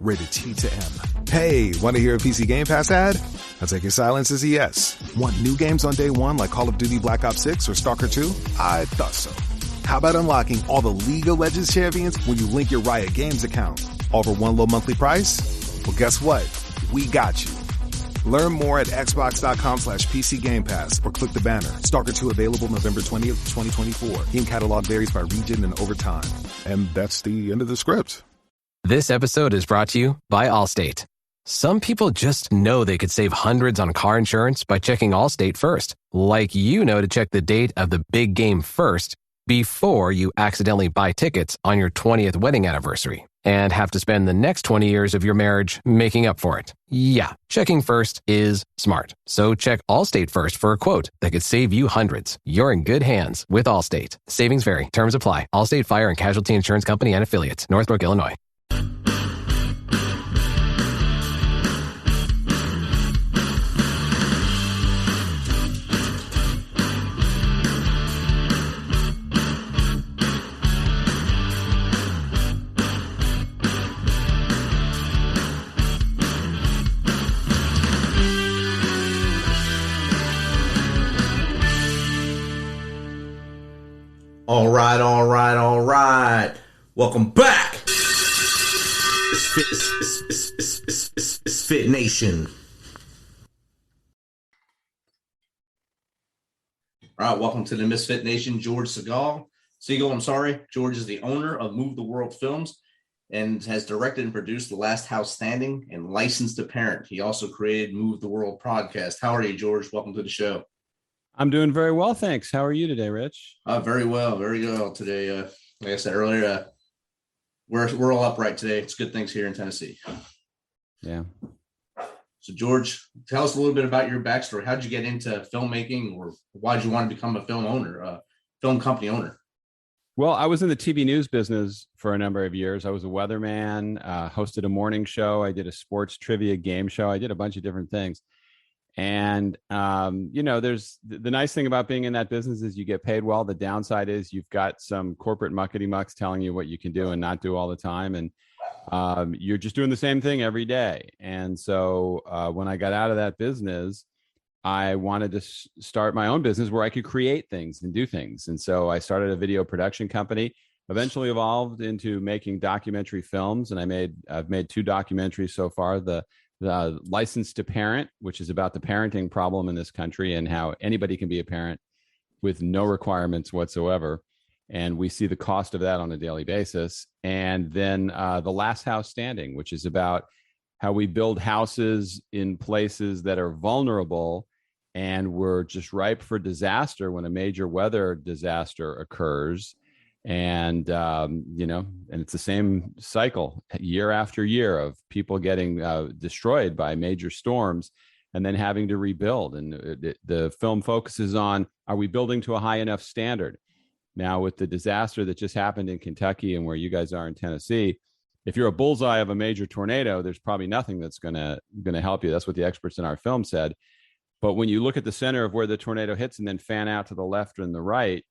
rated T to M. Hey, want to hear a PC Game Pass ad? I'll take your silence as a yes. Want new games on day one like Call of Duty Black Ops 6 or Stalker 2? I thought so. How about unlocking all the League of Legends champions when you link your Riot Games account? All for one low monthly price? Well, guess what? We got you. Learn more at xbox.com/PC Game Pass or click the banner. Stalker 2 available November 20th, 2024. Game catalog varies by region and over time. And that's the end of the script. This episode is brought to you by Allstate. Some people just know they could save hundreds on car insurance by checking Allstate first. Like you know to check the date of the big game first before you accidentally buy tickets on your 20th wedding anniversary and have to spend the next 20 years of your marriage making up for it. Yeah, checking first is smart. So check Allstate first for a quote that could save you hundreds. You're in good hands with Allstate. Savings vary. Terms apply. Allstate Fire and Casualty Insurance Company and Affiliates. Northbrook, Illinois. All right. Welcome back. It's Fit Nation. All right, welcome to the Misfit Nation. George Siegal. George is the owner of Move the World Films and has directed and produced The Last House Standing and Licensed to Parent. He also created Move the World podcast. How are you, George? Welcome to the show. I'm doing very well, thanks. How are you today, Rich? Very well today. Like I said earlier, we're all upright today. It's good things here in Tennessee. Yeah. So, George, tell us a little bit about your backstory. How'd you get into filmmaking, or why did you want to become a film company owner? Well, I was in the TV news business for a number of years. I was a weatherman, hosted a morning show. I did a sports trivia game show. I did a bunch of different things. And, there's the nice thing about being in that business is you get paid well. The downside is you've got some corporate muckety mucks telling you what you can do and not do all the time. And you're just doing the same thing every day. And so when I got out of that business, I wanted to start my own business where I could create things and do things. And so I started a video production company, eventually evolved into making documentary films. And I've made 2 documentaries so far. The Licensed to Parent, which is about the parenting problem in this country and how anybody can be a parent with no requirements whatsoever. And we see the cost of that on a daily basis. And then The Last House Standing, which is about how we build houses in places that are vulnerable and we're just ripe for disaster when a major weather disaster occurs. And, and it's the same cycle year after year of people getting destroyed by major storms and then having to rebuild. And the film focuses on, are we building to a high enough standard? Now, with the disaster that just happened in Kentucky and where you guys are in Tennessee, if you're a bullseye of a major tornado, there's probably nothing that's going to help you. That's what the experts in our film said. But when you look at the center of where the tornado hits and then fan out to the left and the right,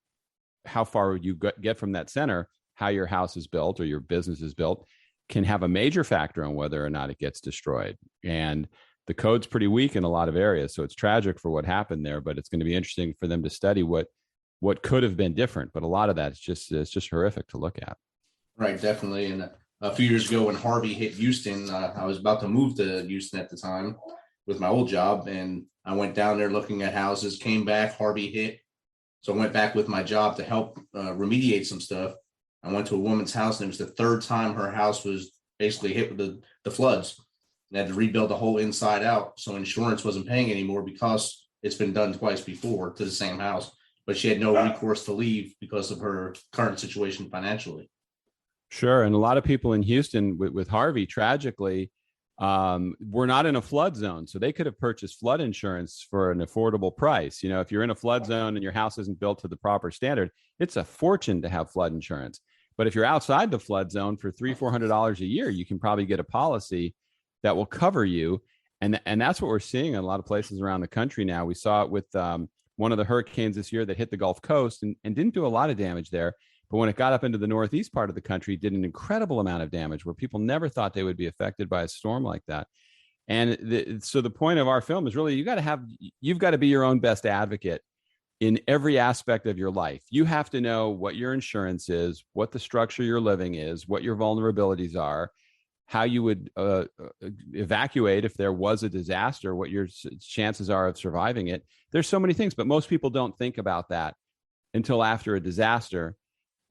how far you get from that center, how your house is built or your business is built can have a major factor on whether or not it gets destroyed. And the code's pretty weak in a lot of areas. So it's tragic for what happened there, but it's going to be interesting for them to study what could have been different. But a lot of that it's just horrific to look at. Right, definitely. And a few years ago when Harvey hit Houston, I was about to move to Houston at the time with my old job. And I went down there looking at houses, came back, Harvey hit. So I went back with my job to help remediate some stuff. I went to a woman's house, and it was the 3rd time her house was basically hit with the floods. And had to rebuild the whole inside out. So insurance wasn't paying anymore because it's been done twice before to the same house. But she had no recourse to leave because of her current situation financially. Sure. And a lot of people in Houston with Harvey, tragically, we're not in a flood zone. So they could have purchased flood insurance for an affordable price. If you're in a flood zone and your house isn't built to the proper standard, it's a fortune to have flood insurance. But if you're outside the flood zone for $300-400 a year, you can probably get a policy that will cover you. And that's what we're seeing in a lot of places around the country now. We saw it with one of the hurricanes this year that hit the Gulf Coast and didn't do a lot of damage there. But when it got up into the northeast part of the country, it did an incredible amount of damage where people never thought they would be affected by a storm like that. And so the point of our film is really you've got to be your own best advocate in every aspect of your life. You have to know what your insurance is, what the structure you're living is, what your vulnerabilities are, how you would evacuate if there was a disaster, what your chances are of surviving it. There's so many things, but most people don't think about that until after a disaster.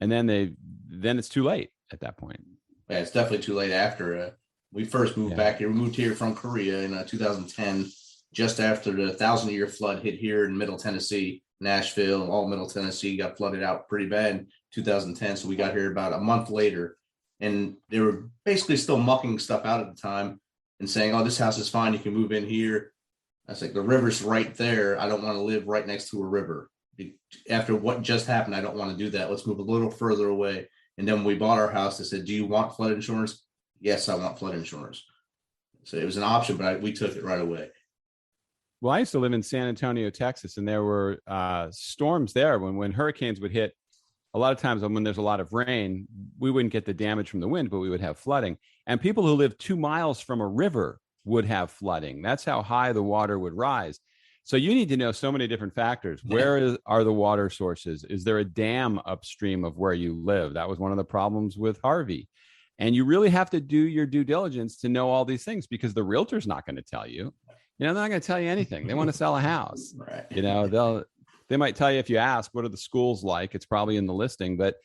And then it's too late at that point. Yeah, it's definitely too late after. We first moved back here. We moved here from Korea in 2010, just after the 1,000-year flood hit here in Middle Tennessee. Nashville, all Middle Tennessee got flooded out pretty bad in 2010. So we got here about a month later, and they were basically still mucking stuff out at the time and saying, "Oh, this house is fine. You can move in here." I was like, "The river's right there. I don't want to live right next to a river. After what just happened, I don't want to do that. Let's move a little further away." And then when we bought our house, they said, "Do you want flood insurance?" Yes, I want flood insurance. So it was an option, but we took it right away. Well, I used to live in San Antonio, Texas, and there were storms there when hurricanes would hit. A lot of times when there's a lot of rain, we wouldn't get the damage from the wind, but we would have flooding. And people who lived 2 miles from a river would have flooding. That's how high the water would rise. So you need to know so many different factors. Where are the water sources? Is there a dam upstream of where you live? That was one of the problems with Harvey. And you really have to do your due diligence to know all these things, because the realtor's not going to tell you. They're not going to tell you anything. They want to sell a house. Right. They might tell you, if you ask, what are the schools like? It's probably in the listing, but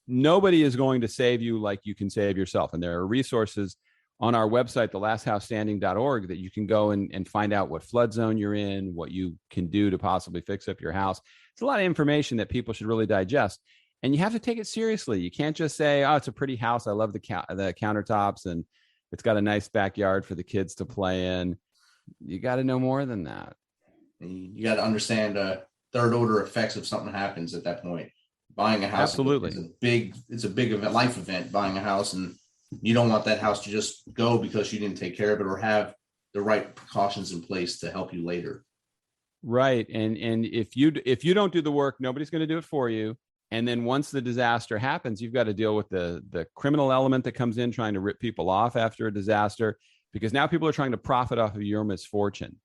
nobody is going to save you like you can save yourself. And there are resources on our website, thelasthousestanding.org, that you can go and find out what flood zone you're in, what you can do to possibly fix up your house. It's a lot of information that people should really digest. And you have to take it seriously. You can't just say, "Oh, it's a pretty house. I love the countertops, and it's got a nice backyard for the kids to play in." You got to know more than that. You got to understand third order effects if something happens at that point. Buying a house, absolutely, it's a big event, life event. Buying a house, and you don't want that house to just go because you didn't take care of it or have the right precautions in place to help you later. Right, and if you don't do the work, nobody's going to do it for you. And then once the disaster happens, you've got to deal with the criminal element that comes in trying to rip people off after a disaster, because now people are trying to profit off of your misfortune.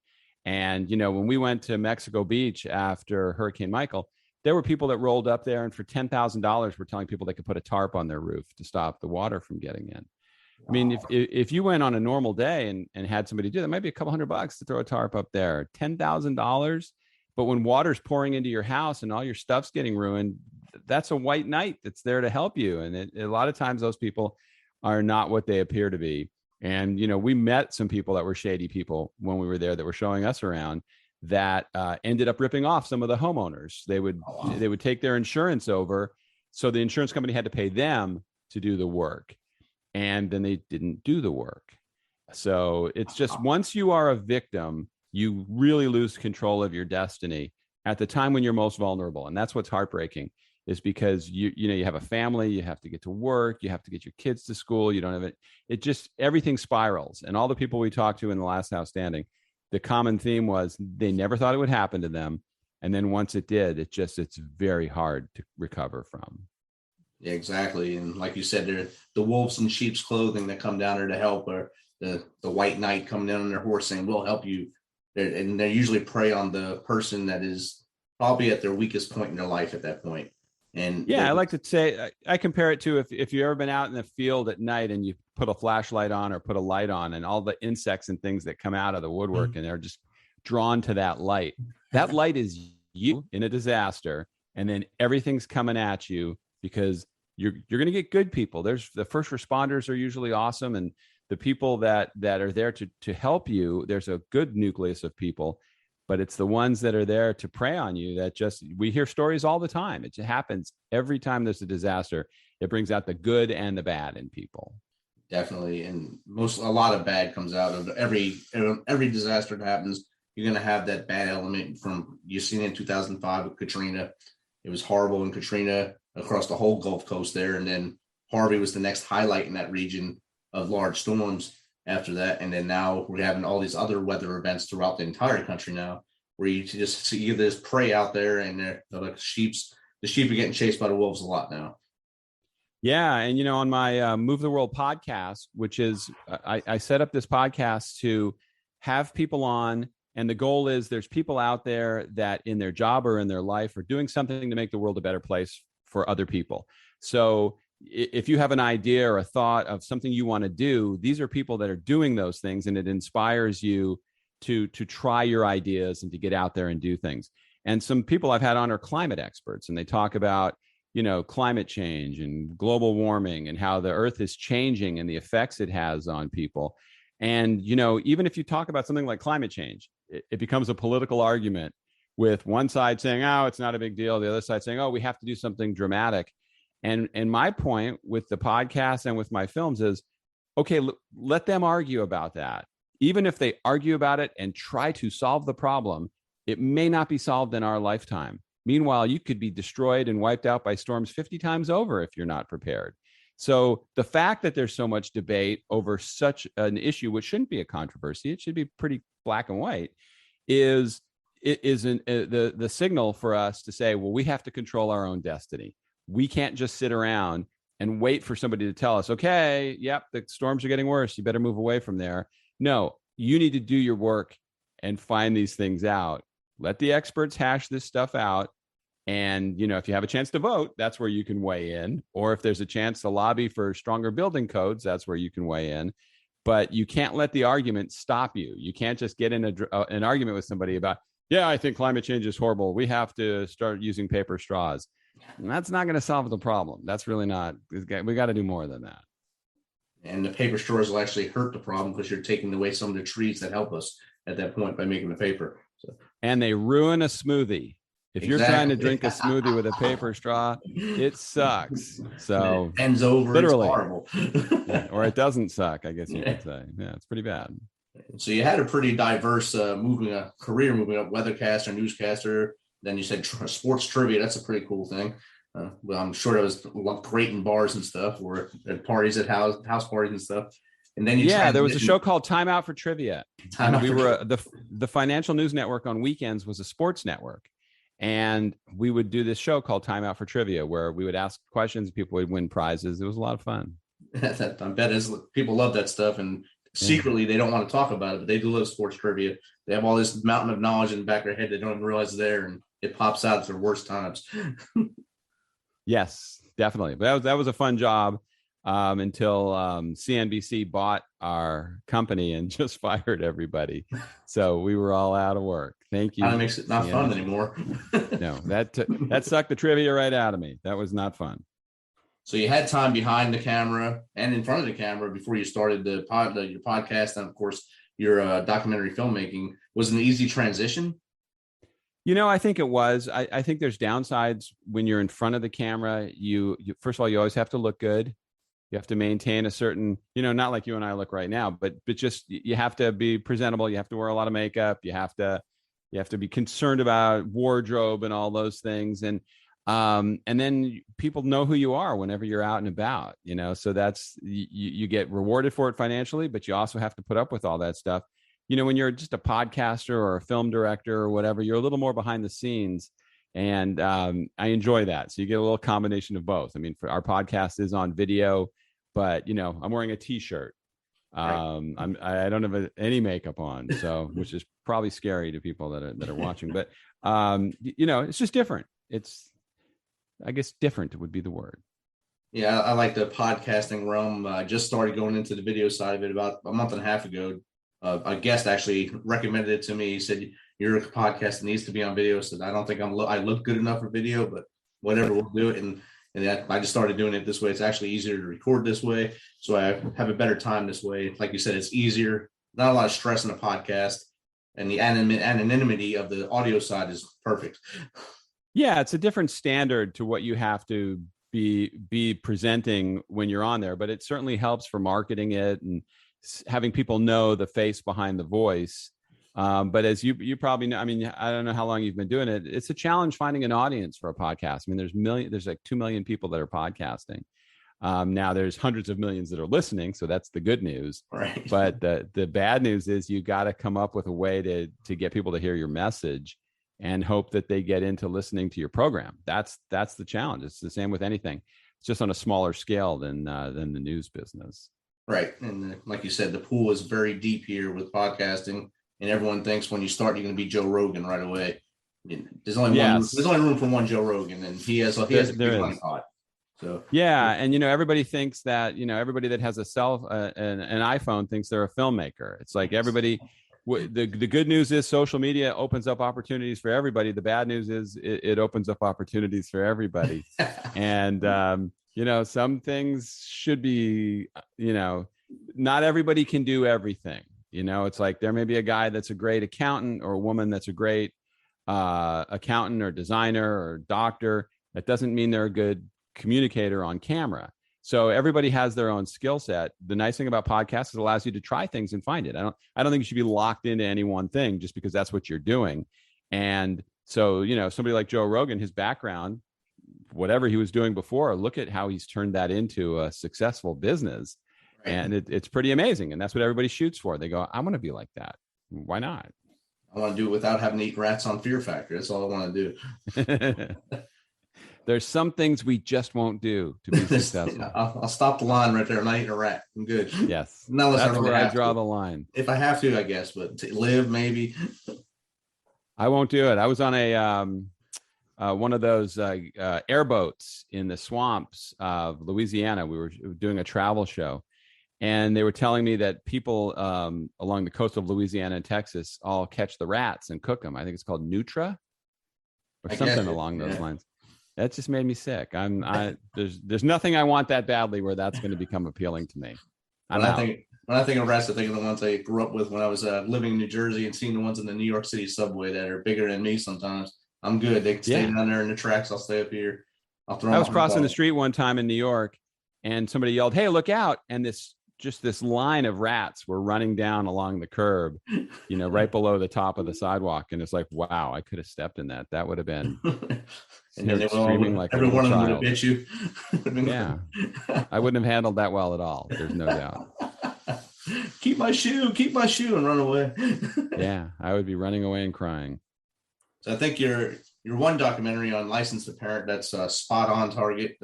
And, when we went to Mexico Beach after Hurricane Michael, there were people that rolled up there and for $10,000 were telling people they could put a tarp on their roof to stop the water from getting in. Wow. I mean, if you went on a normal day and had somebody do that, might be a couple $100 to throw a tarp up there, $10,000. But when water's pouring into your house and all your stuff's getting ruined, that's a white knight that's there to help you. And a lot of times those people are not what they appear to be. And, we met some people that were shady people when we were there that were showing us around that ended up ripping off some of the homeowners. They would take their insurance over. So the insurance company had to pay them to do the work. And then they didn't do the work. So it's just, once you are a victim, you really lose control of your destiny at the time when you're most vulnerable. And that's what's heartbreaking, is because you have a family, you have to get to work, you have to get your kids to school, you don't have it. It just, everything spirals. And all the people we talked to in the Last House Standing, the common theme was they never thought it would happen to them. And then once it did, it's very hard to recover from. Yeah, exactly. And like you said, they're the wolves in sheep's clothing that come down there to help, or the white knight coming down on their horse saying, "We'll help you." And they usually prey on the person that is probably at their weakest point in their life at that point. And yeah, I like to say, I compare it to if you've ever been out in the field at night and you put a flashlight on or put a light on, and all the insects and things that come out of the woodwork and they're just drawn to that light. That light is you in a disaster, and then everything's coming at you because you're going to get good people. There's the first responders are usually awesome, and the people that are there to help you, there's a good nucleus of people. But it's the ones that are there to prey on you that we hear stories all the time. It just happens every time there's a disaster. It brings out the good and the bad in people. Definitely. And a lot of bad comes out of every disaster that happens. You're going to have that bad element from, you've seen it in 2005 with Katrina. It was horrible in Katrina across the whole Gulf Coast there. And then Harvey was the next highlight in that region of large storms after that. And then now we're having all these other weather events throughout the entire country now, where you just see this prey out there, and they're like the sheep are getting chased by the wolves a lot now. Yeah. And, on my Move the World podcast, which is, I set up this podcast to have people on. And the goal is there's people out there that in their job or in their life are doing something to make the world a better place for other people. So if you have an idea or a thought of something you want to do, these are people that are doing those things, and it inspires you to try your ideas and to get out there and do things. And some people I've had on are climate experts, and they talk about climate change and global warming and how the earth is changing and the effects it has on people. And, even if you talk about something like climate change, it becomes a political argument with one side saying, oh, it's not a big deal. The other side saying, oh, we have to do something dramatic. And my point with the podcast and with my films is, okay, let them argue about that. Even if they argue about it and try to solve the problem, it may not be solved in our lifetime. Meanwhile, you could be destroyed and wiped out by storms 50 times over if you're not prepared. So the fact that there's so much debate over such an issue, which shouldn't be a controversy, it should be pretty black and white, is the signal for us to say, well, we have to control our own destiny. We can't just sit around and wait for somebody to tell us, okay, yep, the storms are getting worse. You better move away from there. No, you need to do your work and find these things out. Let the experts hash this stuff out. And, if you have a chance to vote, that's where you can weigh in. Or if there's a chance to lobby for stronger building codes, that's where you can weigh in. But you can't let the argument stop you. You can't just get in an argument with somebody about, yeah, I think climate change is horrible. We have to start using paper straws. And that's not going to solve the problem. That's really not. We got to do more than that. And the paper straws will actually hurt the problem because you're taking away some of the trees that help us at that point by making the paper. So. And they ruin a smoothie. If you're trying to drink a smoothie with a paper straw, it sucks. So it ends over. Literally. It's horrible. Yeah, or it doesn't suck, I guess you could say. Yeah, it's pretty bad. So you had a pretty diverse career moving up, weathercaster, newscaster. Then you said sports trivia. That's a pretty cool thing. Well, I'm sure it was great in bars and stuff, or at parties, at house parties and stuff. And then there was a show called Time Out for Trivia. The Financial News Network on weekends was a sports network. And we would do this show called Time Out for Trivia, where we would ask questions, people would win prizes. It was a lot of fun. I bet people love that stuff, and secretly they don't want to talk about it, but they do love sports trivia. They have all this mountain of knowledge in the back of their head they don't even realize is there, and it pops out at their worst times. Yes, definitely. But that was a fun job until CNBC bought our company and just fired everybody. So we were all out of work. Thank you. That makes it not fun anymore. No, that sucked the trivia right out of me. That was not fun. So you had time behind the camera and in front of the camera before you started your podcast, and of course your documentary filmmaking. Was it an easy transition? I think it was. I think there's downsides when you're in front of the camera. You first of all, you always have to look good. You have to maintain a certain, not like you and I look right now, but just you have to be presentable. You have to wear a lot of makeup. You have to be concerned about wardrobe and all those things. And then people know who you are whenever you're out and about, so that's, you get rewarded for it financially, but you also have to put up with all that stuff. When you're just a podcaster or a film director or whatever, you're a little more behind the scenes. And I enjoy that. So you get a little combination of both. I mean, for our podcast is on video, but I'm wearing a t-shirt. Right. I don't have any makeup on, so which is probably scary to people that are watching. But it's just different. It's, I guess, different would be the word. Yeah, I like the podcasting realm. I just started going into the video side of it about a month and a half ago. A guest actually recommended it to me. He said, "Your podcast needs to be on video." So I don't think I look good enough for video, but whatever, we'll do it. And I just started doing it this way. It's actually easier to record this way, so I have a better time this way. Like you said, it's easier. Not a lot of stress in a podcast, and the anonymity of the audio side is perfect. Yeah, it's a different standard to what you have to be presenting when you're on there, but it certainly helps for marketing it and having people know the face behind the voice. But as you probably know, I mean, I don't know how long you've been doing it. It's a challenge finding an audience for a podcast. I mean, there's like 2 million people that are podcasting. Now there's hundreds of millions that are listening. So that's the good news. Right. But the bad news is you got to come up with a way to get people to hear your message and hope that they get into listening to your program. That's the challenge. It's the same with anything. It's just on a smaller scale than the news business. Right. And like you said, the pool is very deep here with podcasting, and everyone thinks when you start, you're going to be Joe Rogan right away. There's only room for one Joe Rogan, and he has a big money pot. So yeah, and everybody thinks that everybody that has an iPhone thinks they're a filmmaker. It's like everybody. The good news is social media opens up opportunities for everybody. The bad news is it opens up opportunities for everybody. And some things should be, not everybody can do everything. It's like there may be a guy that's a great accountant or a woman that's a great accountant or designer or doctor. That doesn't mean they're a good communicator on camera. So everybody has their own skill set. The nice thing about podcasts is it allows you to try things and find it. I don't think you should be locked into any one thing just because that's what you're doing. And so, somebody like Joe Rogan, his background, whatever he was doing before, look at how he's turned that into a successful business. Right. And it's pretty amazing. And that's what everybody shoots for. They go, I want to be like that. Why not? I want to do it without having to eat rats on Fear Factor. That's all I want to do. There's some things we just won't do to be successful. I'll stop the line right there. I'm not eating a rat. I'm good. Yes. That's where I draw the line. If I have to, I guess, but to live, maybe. I won't do it. I was on a one of those airboats in the swamps of Louisiana. We were doing a travel show, and they were telling me that people along the coast of Louisiana and Texas all catch the rats and cook them. I think it's called Nutra or something along those lines. That just made me sick. There's nothing I want that badly where that's going to become appealing to me. When I think of rats, I think of the ones I grew up with when I was living in New Jersey and seeing the ones in the New York City subway that are bigger than me sometimes. I'm good. They can stay down there in the tracks. I'll stay up here. I was crossing the street one time in New York, and somebody yelled, "Hey, look out!" And this line of rats were running down along the curb, right below the top of the sidewalk. And it's like, wow, I could have stepped in that. That would have been and then screaming like every one of them would have bit you. Yeah. I wouldn't have handled that well at all. There's no doubt. Keep my shoe, and run away. Yeah, I would be running away and crying. So I think your one documentary on License to Parent, that's spot on target.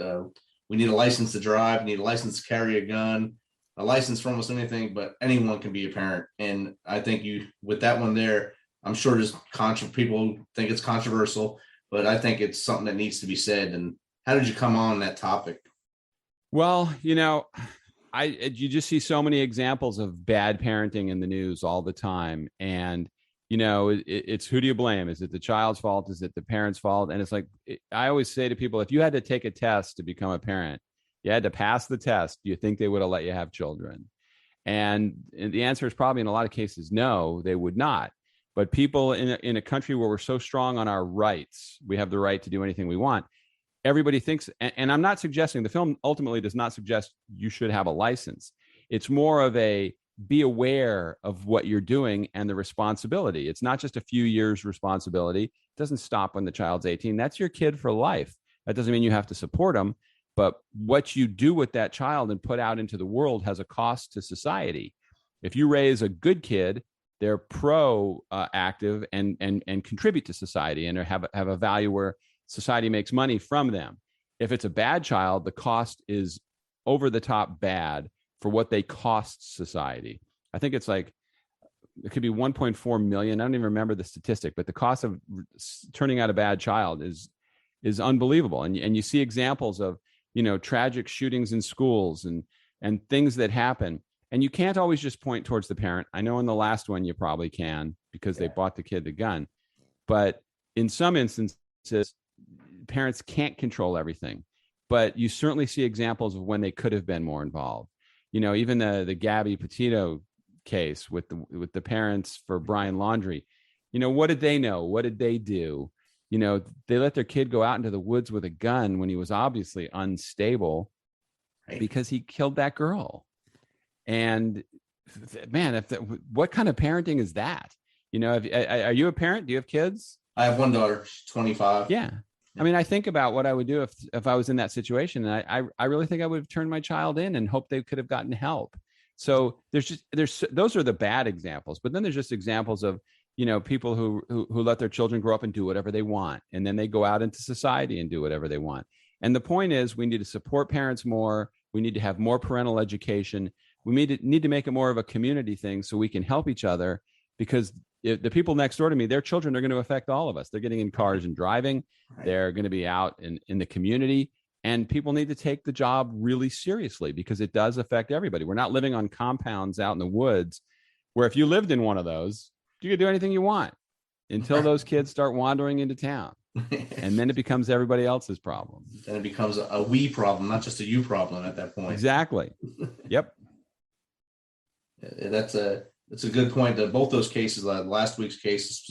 We need a license to drive, need a license to carry a gun, a license for almost anything, but anyone can be a parent. And I think with that one there, I'm sure there's people think it's controversial, but I think it's something that needs to be said. And how did you come on that topic? Well, you just see so many examples of bad parenting in the news all the time. And, it's who do you blame? Is it the child's fault? Is it the parent's fault? And it's like, I always say to people, if you had to take a test to become a parent, you had to pass the test, do you think they would have let you have children? And the answer is probably in a lot of cases, no, they would not. But people in a country where we're so strong on our rights, we have the right to do anything we want. Everybody thinks, and I'm not suggesting, the film ultimately does not suggest you should have a license. It's more of a be aware of what you're doing and the responsibility. It's not just a few years responsibility. It doesn't stop when the child's 18. That's your kid for life. That doesn't mean you have to support them. But what you do with that child and put out into the world has a cost to society. If you raise a good kid, they're proactive and contribute to society and have a value where society makes money from them. If it's a bad child, the cost is over the top bad for what they cost society. I think it's like, it could be 1.4 million. I don't even remember the statistic, but the cost of turning out a bad child is unbelievable. And you see examples of, tragic shootings in schools and things that happen. And you can't always just point towards the parent. I know in the last one you probably can because they bought the kid the gun. But in some instances, parents can't control everything. But you certainly see examples of when they could have been more involved. Even the Gabby Petito case with the parents for Brian Laundrie. What did they know? What did they do? They let their kid go out into the woods with a gun when he was obviously unstable because he killed that girl. And man, what kind of parenting is that? Are you a parent? Do you have kids? I have one daughter. She's 25. Yeah. I mean, I think about what I would do if I was in that situation. And I really think I would have turned my child in and hope they could have gotten help. So there's those are the bad examples, but then there's just examples of, people who let their children grow up and do whatever they want. And then they go out into society and do whatever they want. And the point is, we need to support parents more. We need to have more parental education. We need to make it more of a community thing so we can help each other, because if the people next door to me, their children are going to affect all of us. They're getting in cars and driving. Right. They're going to be out in the community. And people need to take the job really seriously, because it does affect everybody. We're not living on compounds out in the woods where if you lived in one of those, you could do anything you want until those kids start wandering into town. And then it becomes everybody else's problem. Then it becomes a we problem, not just a you problem at that point. Exactly. Yep. That's a good point. Both those cases, last week's case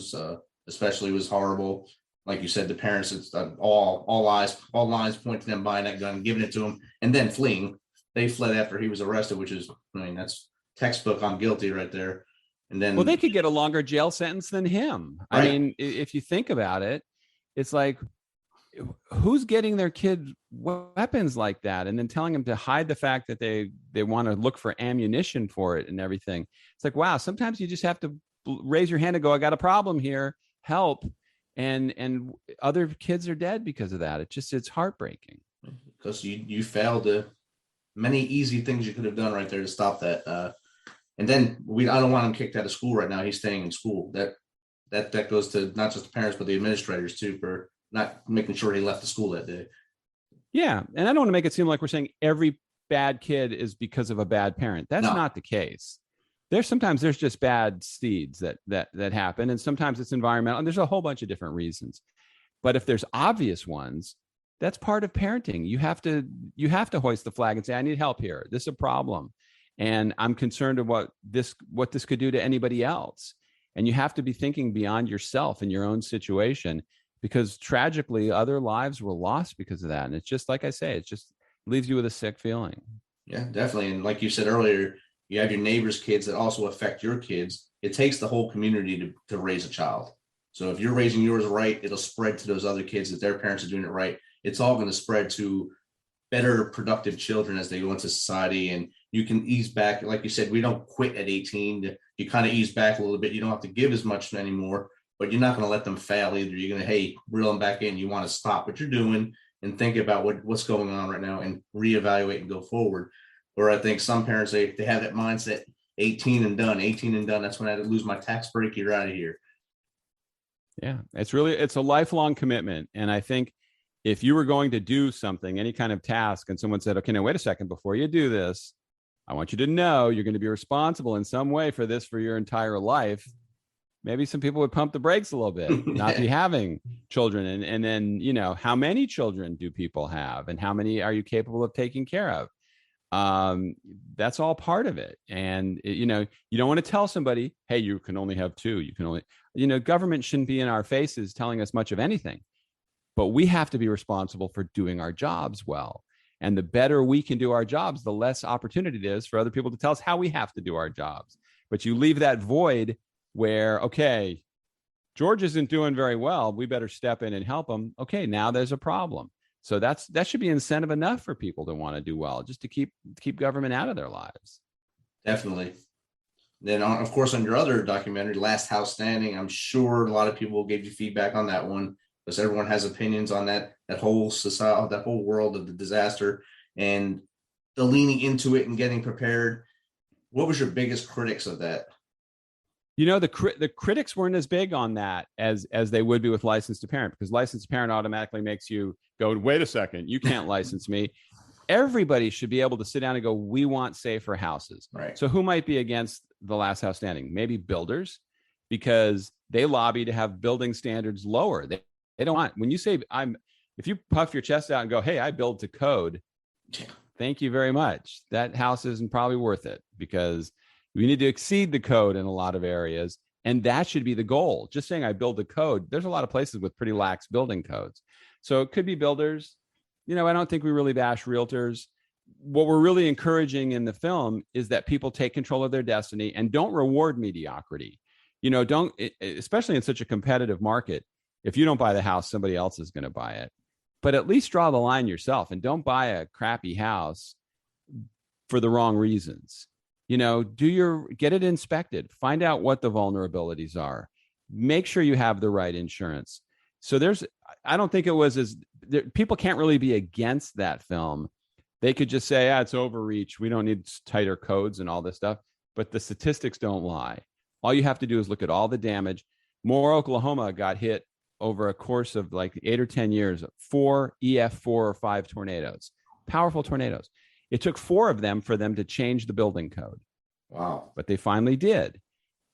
especially was horrible. Like you said, the parents, it's all lines point to them buying that gun, giving it to him, and then fleeing. They fled after he was arrested, which is, that's textbook. I'm guilty right there. And then, well, they could get a longer jail sentence than him. Right. I mean, if you think about it, it's like, who's getting their kids weapons like that and then telling them to hide the fact that they want to look for ammunition for it and everything? It's like, wow, sometimes you just have to raise your hand and go, I got a problem here, help. And other kids are dead because of that. It's heartbreaking. Because you failed many easy things you could have done right there to stop that. And then I don't want him kicked out of school right now. He's staying in school. That goes to not just the parents, but the administrators too, for not making sure he left the school that day. Yeah. And I don't want to make it seem like we're saying every bad kid is because of a bad parent. That's not the case. Sometimes there's just bad seeds that happen. And sometimes it's environmental. And there's a whole bunch of different reasons. But if there's obvious ones, that's part of parenting. You have to hoist the flag and say, I need help here. This is a problem. And I'm concerned of what this could do to anybody else. And you have to be thinking beyond yourself and your own situation, because tragically other lives were lost because of that. And it's just, like I say, it just leaves you with a sick feeling. Yeah, definitely. And like you said earlier, you have your neighbor's kids that also affect your kids. It takes the whole community to raise a child. So if you're raising yours right, it'll spread to those other kids that their parents are doing it right. It's all going to spread to better, productive children as they go into society. And you can ease back. Like you said, we don't quit at 18. You kind of ease back a little bit. You don't have to give as much anymore, but you're not going to let them fail either. You're going to, reel them back in. You want to stop what you're doing and think about what's going on right now and reevaluate and go forward. Where I think some parents, they have that mindset, 18 and done. That's when I lose my tax break. You're out of here. Yeah, it's a lifelong commitment. And I think if you were going to do something, any kind of task, and someone said, okay, now wait a second, before you do this, I want you to know you're going to be responsible in some way for this for your entire life. Maybe some people would pump the brakes a little bit, not be having children. And then, how many children do people have and how many are you capable of taking care of? That's all part of it. And you don't want to tell somebody, hey, you can only have two. You can only, government shouldn't be in our faces telling us much of anything, but we have to be responsible for doing our jobs well. And the better we can do our jobs, the less opportunity it is for other people to tell us how we have to do our jobs. But you leave that void where, okay, George isn't doing very well. We better step in and help him. Okay, now there's a problem. So that should be incentive enough for people to want to do well, just to keep government out of their lives. Definitely. Then, of course, on your other documentary, Last House Standing, I'm sure a lot of people gave you feedback on that one, because everyone has opinions on that whole society, that whole world of the disaster and the leaning into it and getting prepared. What was your biggest critics of that? The critics weren't as big on that as they would be with Licensed to Parent, because Licensed to Parent automatically makes you go, wait a second, you can't license me. Everybody should be able to sit down and go, we want safer houses. Right. So who might be against the Last House Standing? Maybe builders, because they lobby to have building standards lower. They don't want, when you say if you puff your chest out and go, hey, I build to code, thank you very much. That house isn't probably worth it, because we need to exceed the code in a lot of areas. And that should be the goal. Just saying I build a code. There's a lot of places with pretty lax building codes. So it could be builders. I don't think we really bash realtors. What we're really encouraging in the film is that people take control of their destiny and don't reward mediocrity. Don't, especially in such a competitive market, if you don't buy the house, somebody else is going to buy it. But at least draw the line yourself and don't buy a crappy house for the wrong reasons. Get it inspected, find out what the vulnerabilities are, make sure you have the right insurance. So I don't think it was as people can't really be against that film. They could just say, it's overreach. We don't need tighter codes and all this stuff. But the statistics don't lie. All you have to do is look at all the damage. Moore, Oklahoma got hit over a course of like 8 or 10 years, 4 EF4 or 5 tornadoes, powerful tornadoes. It took 4 of them for them to change the building code. Wow. But they finally did.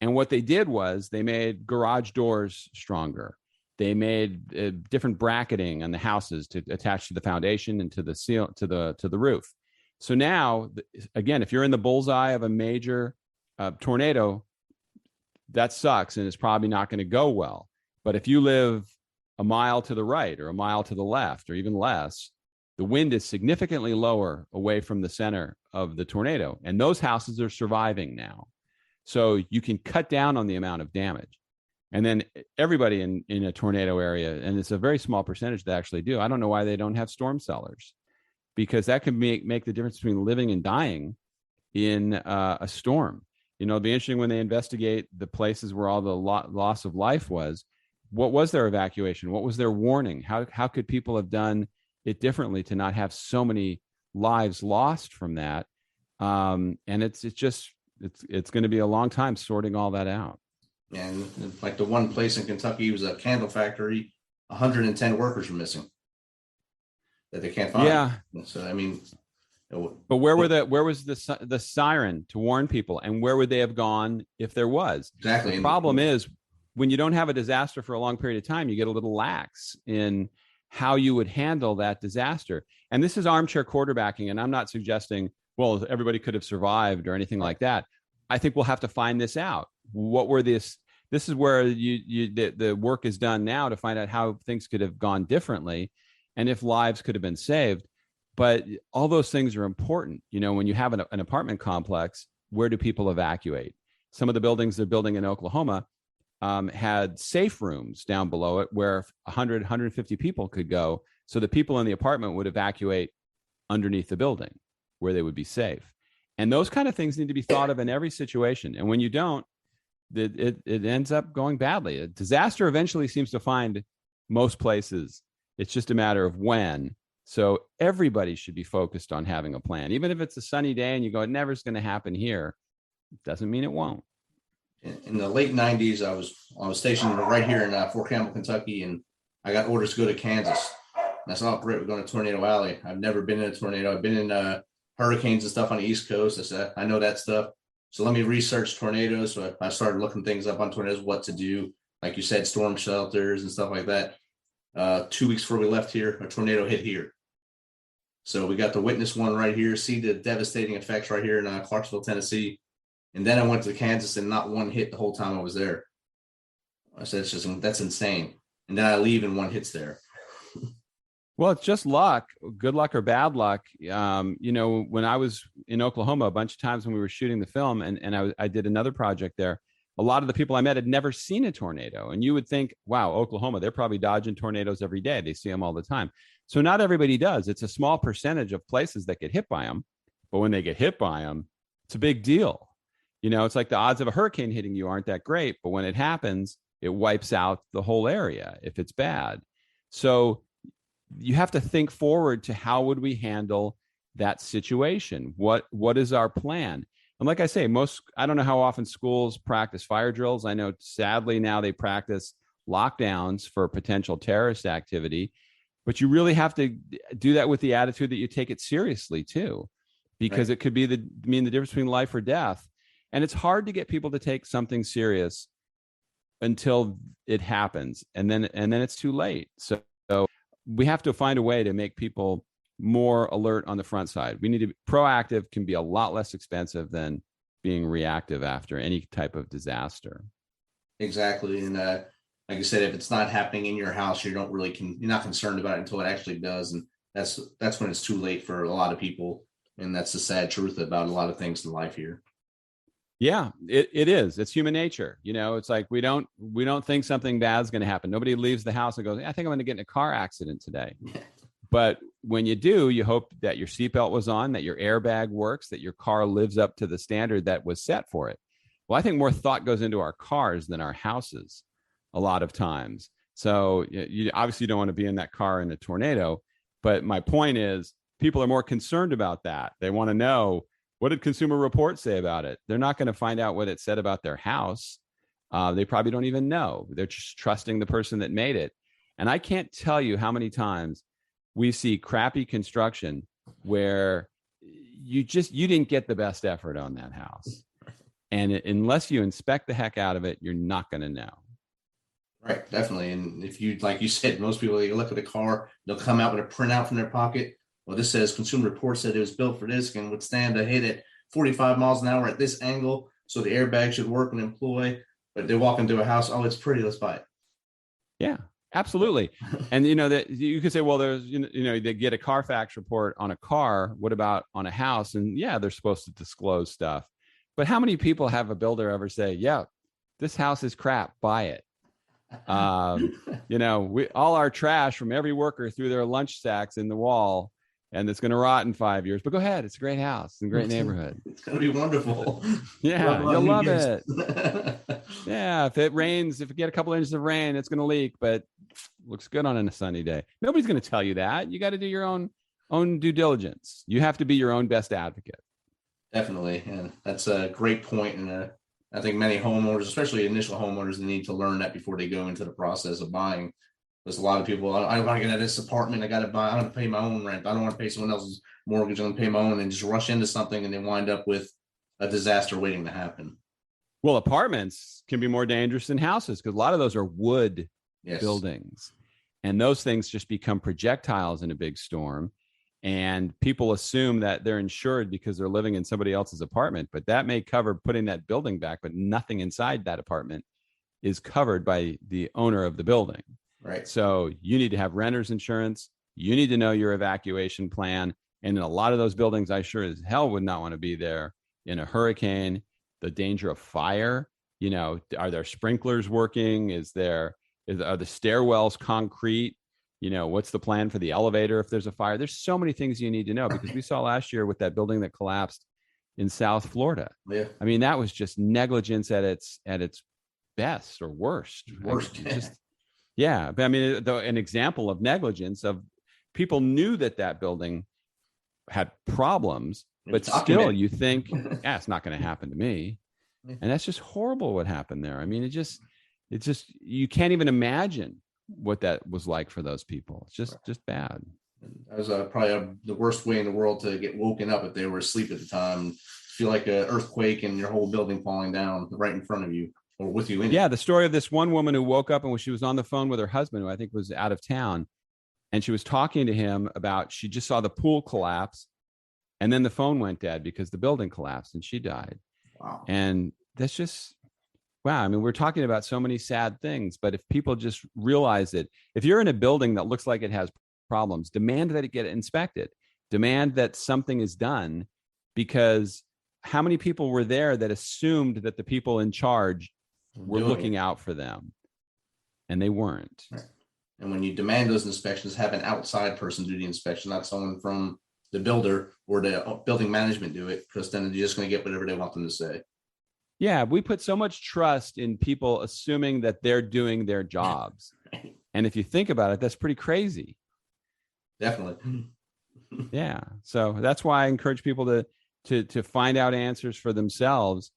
And what they did was they made garage doors stronger. They made different bracketing on the houses to attach to the foundation and to the seal, to the roof. So now, again, if you're in the bullseye of a major tornado, that sucks and it's probably not going to go well. But if you live a mile to the right or a mile to the left or even less, the wind is significantly lower away from the center of the tornado. And those houses are surviving now. So you can cut down on the amount of damage. And then everybody in a tornado area, and it's a very small percentage that actually do. I don't know why they don't have storm cellars, because that can make the difference between living and dying in a storm. It'll be interesting when they investigate the places where all the loss of life was. What was their evacuation? What was their warning? How could people have done it differently to not have so many lives lost from that? And it's going to be a long time sorting all that out. And like the one place in Kentucky was a candle factory, 110 workers were missing that they can't find. Yeah. So I mean, but where was the siren to warn people, and where would they have gone if there was? Exactly. The problem is when you don't have a disaster for a long period of time, you get a little lax in how you would handle that disaster. And this is armchair quarterbacking, and I'm not suggesting, well, everybody could have survived or anything like that. I think we'll have to find this out. What were this is where the work is done now to find out how things could have gone differently and if lives could have been saved. But all those things are important. When you have an apartment complex, where do people evacuate? Some of the buildings they're building in Oklahoma had safe rooms down below it where 100, 150 people could go. So the people in the apartment would evacuate underneath the building where they would be safe. And those kind of things need to be thought of in every situation. And when you don't, it ends up going badly. A disaster eventually seems to find most places. It's just a matter of when. So everybody should be focused on having a plan. Even if it's a sunny day and you go, it never is going to happen here, it doesn't mean it won't. In the late 90s, I was stationed right here in Fort Campbell, Kentucky, and I got orders to go to Kansas. And I said, oh, great, we're going to Tornado Alley. I've never been in a tornado. I've been in hurricanes and stuff on the East Coast. I said, I know that stuff. So let me research tornadoes. So I started looking things up on tornadoes, what to do. Like you said, storm shelters and stuff like that. 2 weeks before we left here, a tornado hit here. So we got to witness one right here, see the devastating effects right here in Clarksville, Tennessee. And then I went to Kansas and not one hit the whole time I was there. I said, that's insane. And then I leave and one hits there. Well, it's just luck, good luck or bad luck. When I was in Oklahoma a bunch of times when we were shooting the film and I did another project there, a lot of the people I met had never seen a tornado. And you would think, wow, Oklahoma, they're probably dodging tornadoes every day. They see them all the time. So not everybody does. It's a small percentage of places that get hit by them. But when they get hit by them, it's a big deal. It's like the odds of a hurricane hitting you aren't that great. But when it happens, it wipes out the whole area if it's bad. So you have to think forward to how would we handle that situation? What is our plan? And like I say, I don't know how often schools practice fire drills. I know sadly now they practice lockdowns for potential terrorist activity, but you really have to do that with the attitude that you take it seriously too, because It could be the difference between life or death. And it's hard to get people to take something serious until it happens. And then it's too late. So we have to find a way to make people more alert on the front side. We need to be proactive, can be a lot less expensive than being reactive after any type of disaster. Exactly. And like you said, if it's not happening in your house, you're not concerned about it until it actually does. And that's when it's too late for a lot of people. And that's the sad truth about a lot of things in life here. Yeah, it is. It's human nature. It's like we don't think something bad is going to happen. Nobody leaves the house and goes, I think I'm going to get in a car accident today. But when you do, you hope that your seatbelt was on, that your airbag works, that your car lives up to the standard that was set for it. Well, I think more thought goes into our cars than our houses a lot of times. So you obviously don't want to be in that car in a tornado. But my point is, people are more concerned about that. They want to know, what did Consumer Reports say about it? They're not going to find out what it said about their house. They probably don't even know. They're just trusting the person that made it. And I can't tell you how many times we see crappy construction where you didn't get the best effort on that house. And unless you inspect the heck out of it, you're not going to know. Right, definitely. And if you, like you said, most people, they look at a car, they'll come out with a printout from their pocket. Well, this says Consumer Reports said it was built for this, can withstand a hit at 45 miles an hour at this angle, so the airbag should work and employ. But they walk into a house, oh, it's pretty, let's buy it. Yeah, absolutely. And that you could say, well, there's they get a Carfax report on a car. What about on a house? And yeah, they're supposed to disclose stuff. But how many people have a builder ever say, yeah, this house is crap, buy it? We all our trash from every worker threw their lunch sacks in the wall, and it's going to rot in 5 years. But go ahead, it's a great house, it's a great neighborhood. It's going to be wonderful. Yeah, you'll love it. Yeah, if it rains, if you get a couple inches of rain, it's going to leak, but looks good on a sunny day. Nobody's going to tell you that. You got to do your own due diligence. You have to be your own best advocate. Definitely, and that's a great point. And I think many homeowners, especially initial homeowners, need to learn that before they go into the process of buying. There's a lot of people, I want to get out of this apartment, I got to buy, I want to pay my own rent, I don't want to pay someone else's mortgage, I'm going to pay my own, and just rush into something and they wind up with a disaster waiting to happen. Well, apartments can be more dangerous than houses because a lot of those are wood buildings. And those things just become projectiles in a big storm. And people assume that they're insured because they're living in somebody else's apartment, but that may cover putting that building back, but nothing inside that apartment is covered by the owner of the building. Right. So you need to have renter's insurance. You need to know your evacuation plan. And in a lot of those buildings, I sure as hell would not want to be there in a hurricane, the danger of fire. Are there sprinklers working? Are the stairwells concrete? What's the plan for the elevator if there's a fire? There's so many things you need to know, because we saw last year with that building that collapsed in South Florida. Yeah. I mean, that was just negligence at its best or worst. Yeah. But I mean, an example of negligence of people knew that building had problems, but still you think, it's not going to happen to me. And that's just horrible what happened there. I mean, it's just, you can't even imagine what that was like for those people. It's just bad. That was probably the worst way in the world to get woken up if they were asleep at the time. Feel like an earthquake and your whole building falling down right in front of you or with you in it. Yeah, the story of this one woman who woke up and when she was on the phone with her husband, who I think was out of town, and she was talking to him about, she just saw the pool collapse and then the phone went dead because the building collapsed and she died. Wow. And that's just, wow. I mean, we're talking about so many sad things, but if people just realize it, if you're in a building that looks like it has problems, demand that it get inspected, demand that something is done, because how many people were there that assumed that the people in charge were looking out for them, and they weren't. Right. And when you demand those inspections, have an outside person do the inspection, not someone from the builder or the building management do it, because then you're just going to get whatever they want them to say. Yeah, we put so much trust in people assuming that they're doing their jobs. And if you think about it, that's pretty crazy. Definitely. Yeah. So that's why I encourage people to find out answers for themselves.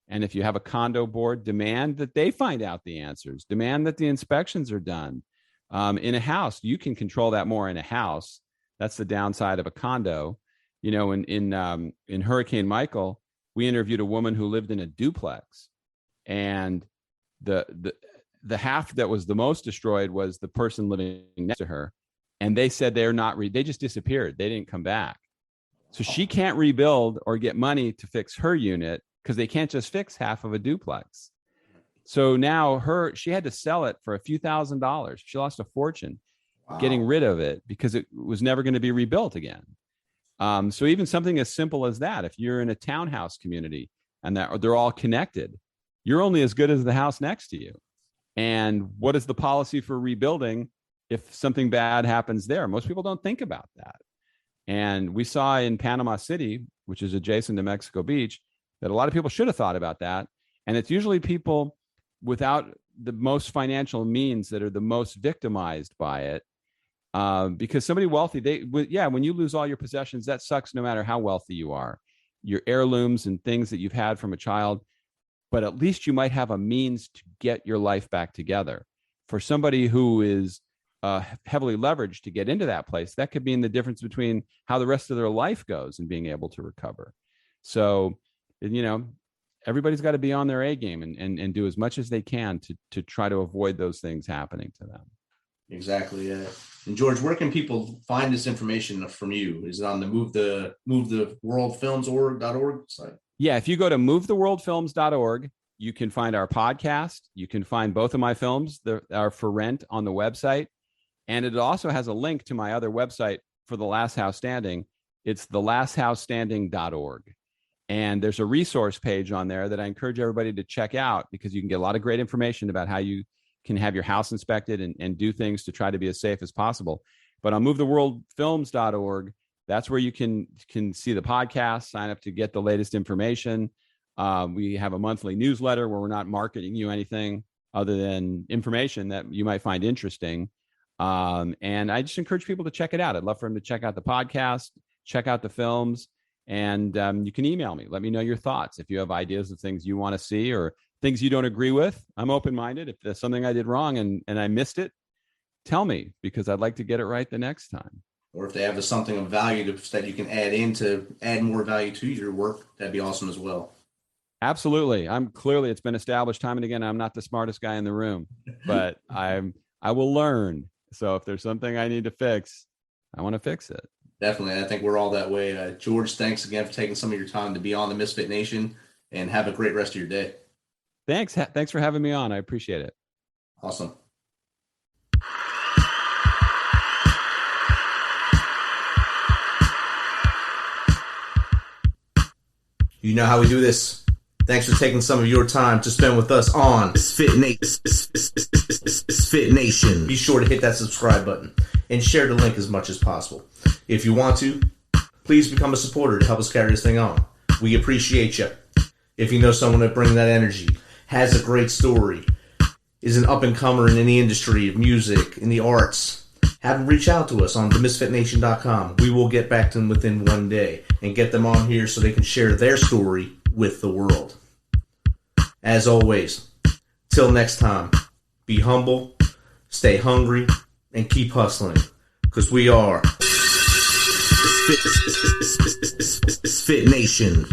And if you have a condo board, demand that they find out the answers. Demand that the inspections are done. In a house, you can control that more in a house. That's the downside of a condo. In Hurricane Michael, we interviewed a woman who lived in a duplex, and the half that was the most destroyed was the person living next to her. And they said they just disappeared. They didn't come back. So she can't rebuild or get money to fix her unit because they can't just fix half of a duplex. So now she had to sell it for a few $1,000s. She lost a fortune getting rid of it because it was never going to be rebuilt again. So even something as simple as that, if you're in a townhouse community and they're all connected, you're only as good as the house next to you. And what is the policy for rebuilding if something bad happens there? Most people don't think about that. And we saw in Panama City, which is adjacent to Mexico Beach, that a lot of people should have thought about that. And it's usually people without the most financial means that are the most victimized by it. Because somebody wealthy, when you lose all your possessions, that sucks no matter how wealthy you are. Your heirlooms and things that you've had from a child, but at least you might have a means to get your life back together. For somebody who is heavily leveraged to get into that place, that could mean the difference between how the rest of their life goes and being able to recover. So, everybody's got to be on their A game and do as much as they can to try to avoid those things happening to them. Exactly. And George, where can people find this information from you? Is it on the movetheworldfilms.org site? Yeah, if you go to movetheworldfilms.org, you can find our podcast. You can find both of my films that are for rent on the website. And it also has a link to my other website for The Last House Standing. It's thelasthousestanding.org. And there's a resource page on there that I encourage everybody to check out, because you can get a lot of great information about how you can have your house inspected and do things to try to be as safe as possible. But on movetheworldfilms.org, that's where you can see the podcast, sign up to get the latest information. We have a monthly newsletter where we're not marketing you anything other than information that you might find interesting. And I just encourage people to check it out. I'd love for them to check out the podcast, check out the films, and you can email me. Let me know your thoughts. If you have ideas of things you want to see or things you don't agree with, I'm open-minded. If there's something I did wrong and I missed it, tell me, because I'd like to get it right the next time. Or if they have something of value that you can add in to add more value to your work, that'd be awesome as well. Absolutely. It's been established time and again, I'm not the smartest guy in the room, but I will learn. So if there's something I need to fix, I want to fix it. Definitely. I think we're all that way. George, thanks again for taking some of your time to be on the Misfit Nation, and have a great rest of your day. Thanks for having me on. I appreciate it. Awesome. You know how we do this. Thanks for taking some of your time to spend with us on Misfit Nation. Be sure to hit that subscribe button and share the link as much as possible. If you want to, please become a supporter to help us carry this thing on. We appreciate you. If you know someone that brings that energy, has a great story, is an up-and-comer in the industry of music, in the arts, have them reach out to us on themisfitnation.com. We will get back to them within one day and get them on here so they can share their story with the world. As always, till next time, be humble, stay hungry, and keep hustling, because we are Fit Nation.